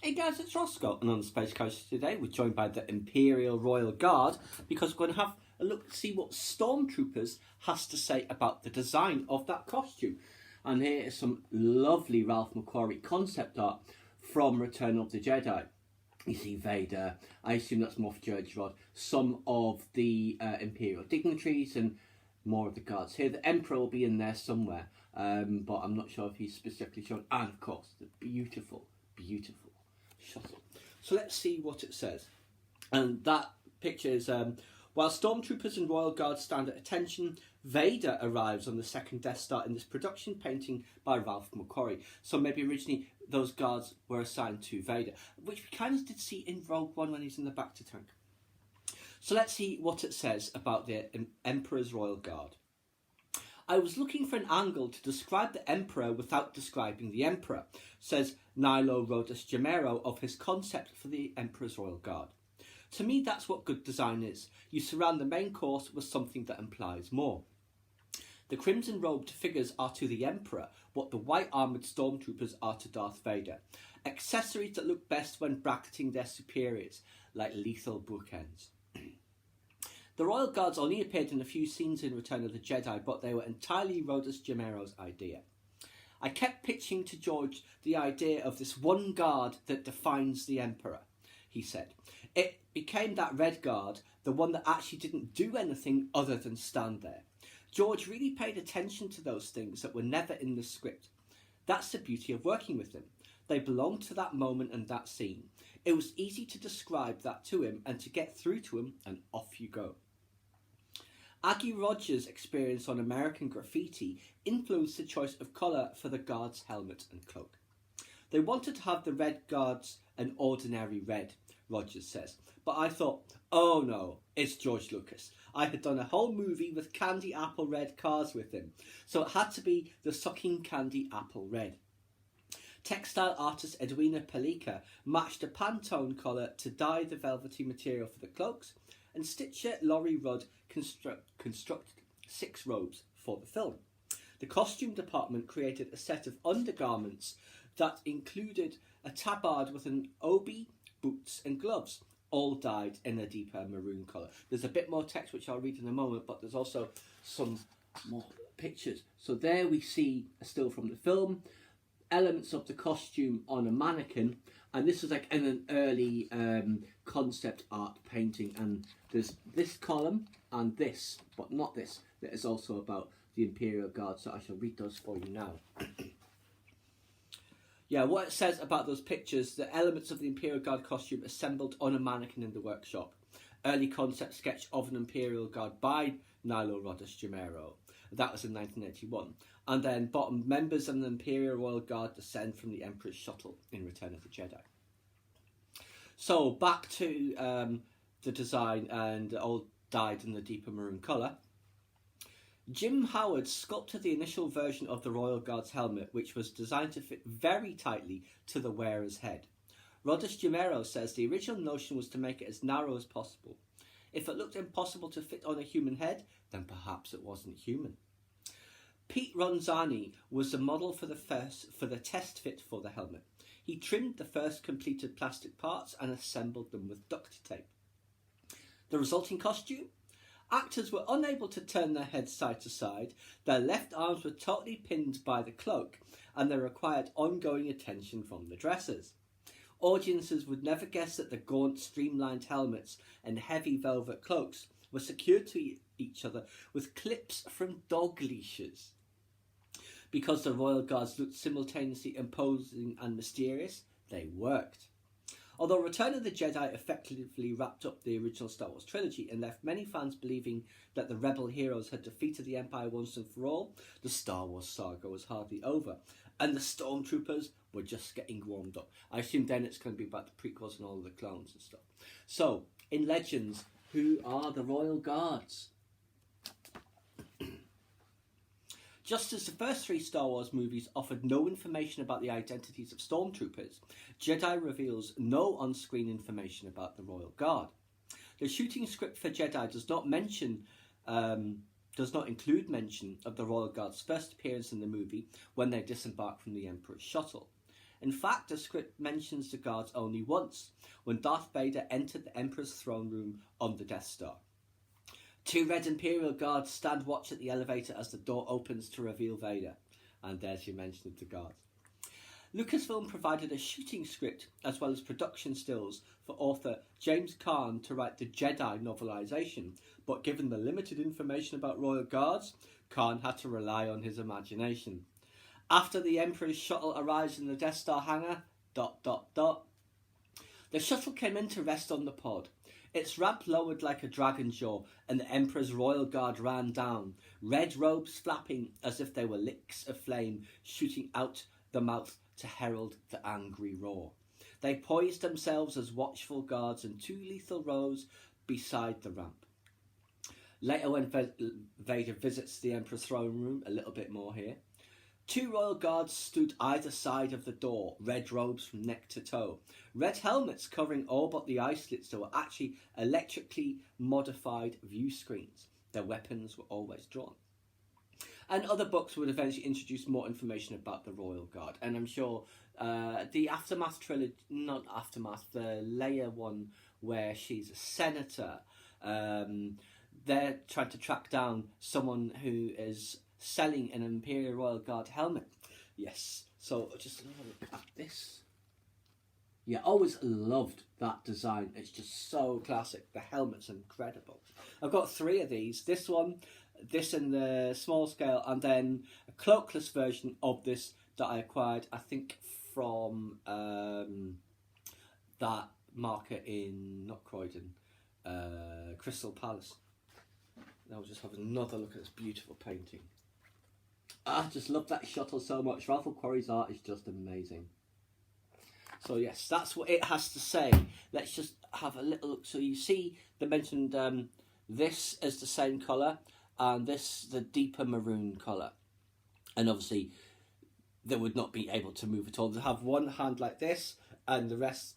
Hey guys, it's Roscoe, and on the Space Coast today we're joined by the Imperial Royal Guard because we're going to have a look to see what Stormtroopers has to say about the design of that costume. And here is some lovely Ralph McQuarrie concept art from Return of the Jedi. You see Vader, I assume that's Moff Gideon, some of the Imperial dignitaries and more of the guards here. The Emperor will be in there somewhere, but I'm not sure if he's specifically shown. And of course, the beautiful shuttle. So let's see what it says. And that picture is, while Stormtroopers and Royal Guard stand at attention, Vader arrives on the second Death Star in this production painting by Ralph McQuarrie. So maybe originally those guards were assigned to Vader, which we kind of did see in Rogue One when he's in the Bacta tank. So let's see what it says about the Emperor's Royal Guard. I was looking for an angle to describe the Emperor without describing the Emperor, says Nilo Rodas Gemero of his concept for the Emperor's Royal Guard. To me, that's what good design is. You surround the main course with something that implies more. The crimson-robed figures are to the Emperor what the white-armoured stormtroopers are to Darth Vader. Accessories that look best when bracketing their superiors, like lethal bookends. The Royal Guards only appeared in a few scenes in Return of the Jedi, but they were entirely Rodas Gemero's idea. I kept pitching to George the idea of this one guard that defines the Emperor, he said. It became that Red Guard, the one that actually didn't do anything other than stand there. George really paid attention to those things that were never in the script. That's the beauty of working with him. They belonged to that moment and that scene. It was easy to describe that to him and to get through to him, and off you go. Aggie Rogers' experience on American Graffiti influenced the choice of colour for the guards' helmet and cloak. They wanted to have the Red Guards an ordinary red, Rogers says, but I thought, oh no, it's George Lucas. I had done a whole movie with candy apple red cars with him, so it had to be the sucking candy apple red. Textile artist Edwina Palika matched a Pantone collar to dye the velvety material for the cloaks, and stitcher Laurie Rudd constructed 6 robes for the film. The costume department created a set of undergarments that included a tabard with an obi, boots and gloves, all dyed in a deeper maroon colour. There's a bit more text which I'll read in a moment, but there's also some more pictures. So there we see a still from the film, elements of the costume on a mannequin, and this is like in an early concept art painting, and there's this column and this, but not this, that is also about the Imperial Guard, so I shall read those for you now. Yeah, what it says about those pictures, the elements of the Imperial Guard costume assembled on a mannequin in the workshop. Early concept sketch of an Imperial Guard by Nilo Rodas Gemero. That was in 1981. And then bottom, members of the Imperial Royal Guard descend from the Emperor's shuttle in Return of the Jedi. So back to the design, and all dyed in the deeper maroon colour. Jim Howard sculpted the initial version of the Royal Guard's helmet, which was designed to fit very tightly to the wearer's head. Rodas Gemero says the original notion was to make it as narrow as possible. If it looked impossible to fit on a human head, then perhaps it wasn't human. Pete Ronzani was the model for the test fit for the helmet. He trimmed the first completed plastic parts and assembled them with duct tape. The resulting costume? Actors were unable to turn their heads side to side, their left arms were totally pinned by the cloak, and they required ongoing attention from the dressers. Audiences would never guess that the gaunt, streamlined helmets and heavy velvet cloaks were secured to each other with clips from dog leashes. Because the Royal Guards looked simultaneously imposing and mysterious, they worked. Although Return of the Jedi effectively wrapped up the original Star Wars trilogy and left many fans believing that the rebel heroes had defeated the Empire once and for all, the Star Wars saga was hardly over, and the Stormtroopers were just getting warmed up. I assume then it's going to be about the prequels and all of the clones and stuff. So, in Legends, who are the Royal Guards? Just as the first 3 Star Wars movies offered no information about the identities of Stormtroopers, Jedi reveals no on-screen information about the Royal Guard. The shooting script for Jedi does not include mention of the Royal Guard's first appearance in the movie when they disembark from the Emperor's shuttle. In fact, the script mentions the guards only once, when Darth Vader entered the Emperor's throne room on the Death Star. 2 Red Imperial guards stand watch at the elevator as the door opens to reveal Vader. And there's your mention of the guards. Lucasfilm provided a shooting script as well as production stills for author James Caan to write the Jedi novelisation, but given the limited information about Royal Guards, Caan had to rely on his imagination. After the Emperor's shuttle arrives in the Death Star hangar, ... The shuttle came in to rest on the pod. Its ramp lowered like a dragon jaw, and the Emperor's Royal Guard ran down, red robes flapping as if they were licks of flame shooting out the mouth to herald the angry roar. They poised themselves as watchful guards in 2 lethal rows beside the ramp. Later, when Vader visits the Emperor's throne room, a little bit more here, 2 royal guards stood either side of the door, red robes from neck to toe. Red helmets covering all but the eye slits that were actually electrically modified view screens. Their weapons were always drawn. And other books would eventually introduce more information about the Royal Guard. And I'm sure the Aftermath trilogy, not Aftermath, the Leia one where she's a senator, they're trying to track down someone who is selling an Imperial Royal Guard helmet. Yes, so just another look at this. Yeah, always loved that design. It's just so classic. The helmet's incredible. I've got 3 of these. This one, this in the small scale, and then a cloakless version of this that I acquired, I think, from that market in, not Croydon, Crystal Palace. Now we'll just have another look at this beautiful painting. I just love that shuttle so much. Ralph Quarry's art is just amazing. So yes, that's what it has to say. Let's just have a little look. So you see they mentioned this is the same colour and this the deeper maroon colour. And obviously they would not be able to move at all. They have one hand like this and the rest,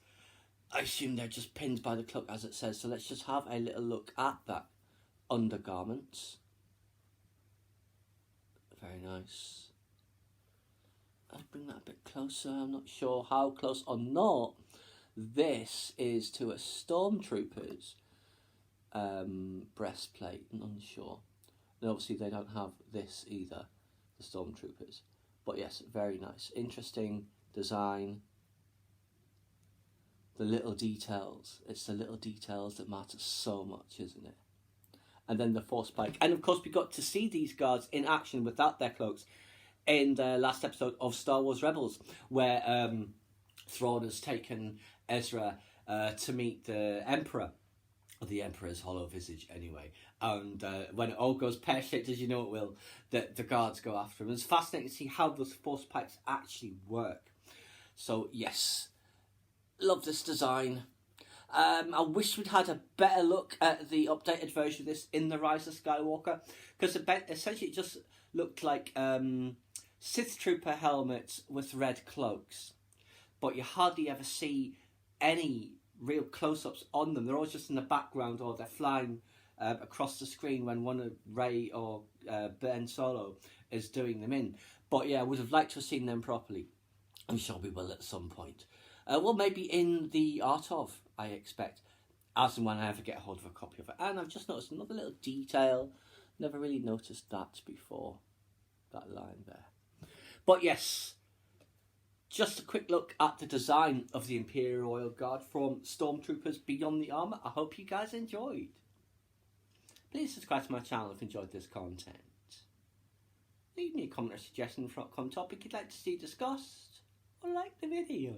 I assume they're just pinned by the cloak as it says. So let's just have a little look at that undergarments. Very nice. I'll bring that a bit closer. I'm not sure how close or not. This is to a Stormtroopers breastplate. I'm unsure. And obviously they don't have this either, the Stormtroopers. But yes, very nice. Interesting design. The little details. It's the little details that matter so much, isn't it? And then the force spike. And of course we got to see these guards in action without their cloaks in the last episode of Star Wars Rebels, where Thrawn has taken Ezra to meet the Emperor, or the Emperor's hollow visage anyway. And when it all goes pear-shaped, as you know it will, the guards go after him. It's fascinating to see how those force spikes actually work. So yes, love this design. I wish we'd had a better look at the updated version of this in The Rise of Skywalker, because essentially it just looked like Sith Trooper helmets with red cloaks, but you hardly ever see any real close-ups on them. They're always just in the background, or they're flying across the screen when one of Rey or Ben Solo is doing them in. But yeah, I would have liked to have seen them properly. I'm sure we will at some point. Well, maybe in the Art of, I expect, as and when I ever get hold of a copy of it. And I've just noticed another little detail. Never really noticed that before, that line there. But yes, just a quick look at the design of the Imperial Royal Guard from Stormtroopers Beyond the Armour. I hope you guys enjoyed. Please subscribe to my channel if you enjoyed this content. Leave me a comment or suggestion for an upcoming topic you'd like to see discussed, or like the video.